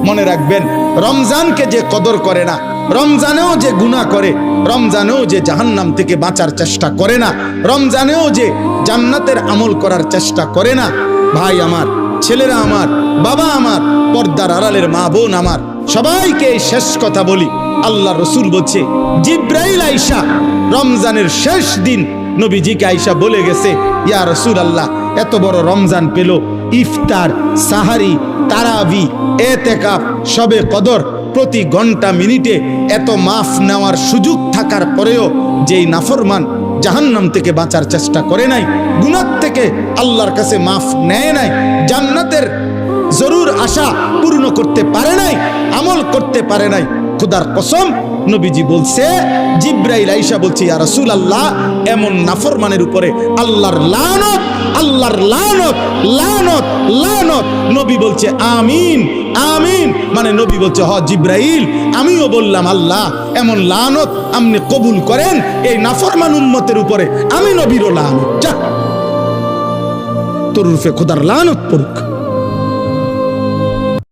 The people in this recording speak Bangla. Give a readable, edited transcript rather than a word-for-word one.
মনে রাখবেন, রমজানকে যে কদর করে না, রমজানেও যে গুনাহ করে, রমজানেও যে জাহান্নাম থেকে বাঁচার চেষ্টা করে না, রমজানেও যে জান্নাতের আমল করার চেষ্টা করে না, ভাই আমার, ছেলেরা আমার, বাবা আমার, পর্দার আড়ালের মা বোন আমার, সবাইকে এই শেষ কথা বলি। আল্লাহ রসুল বলছে, জিব্রাইল আইসা রমজানের শেষ দিন নবীজিকে আইসা বলে গেছে, ইয়া রাসূলুল্লাহ, এত বড় রমজান পেল, ইফতার, সাহারি, তারাবি, এতেকাফ, শবে কদর, প্রতি ঘন্টা মিনিটে এত মাফ নেওয়ার সুযোগ থাকার পরেও যেই নাফরমান জাহান্নাম থেকে বাঁচার চেষ্টা করে নাই, গুনাহ থেকে আল্লাহর কাছে মাফ নেয় নাই, জান্নাতের জরুর আশা পূর্ণ করতে পারে নাই, আমল করতে পারে নাই, খোদার কসম নবীজি বলছে, জিব্রাইল আইসা বলছে, ইয়া রাসূলুল্লাহ, এমন নাফরমানের উপরে আল্লাহর লানত, আল্লাহর লানত, লানত, লানত। নবী বলছে আমিন, আমিন। মানে নবী বলছে, হ জিব্রাইল, আমিও বললাম আল্লাহ এমন লানত আপনি কবুল করেন এই নাফরমান উম্মতের উপরে, আমি নবীরও লানত, যা তোর রূপে খোদার লানত পড়ুক।